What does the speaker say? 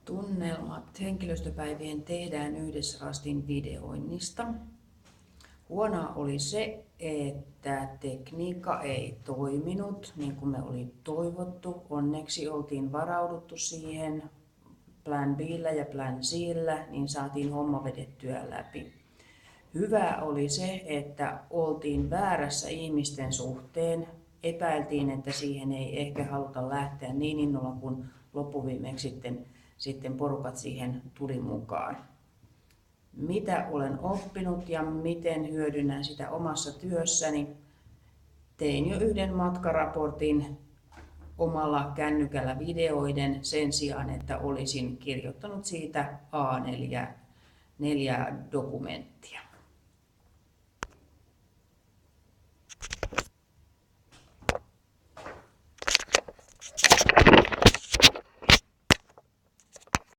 Tunnelmat henkilöstöpäivien Tehdään yhdessä -rastin videoinnista. Huonoa oli se, että tekniikka ei toiminut niin kuin me oli toivottu. Onneksi oltiin varauduttu siihen plan B:llä ja plan C:llä, niin saatiin homma vedettyä läpi. Hyvä oli se, että oltiin väärässä ihmisten suhteen. Epäiltiin, että siihen ei ehkä haluta lähteä niin innolla, kun loppuviimeksi sitten porukat siihen tuli mukaan. Mitä olen oppinut ja miten hyödynnän sitä omassa työssäni? Tein jo yhden matkaraportin omalla kännykällä videoiden sen sijaan, että olisin kirjoittanut siitä A4 dokumenttia.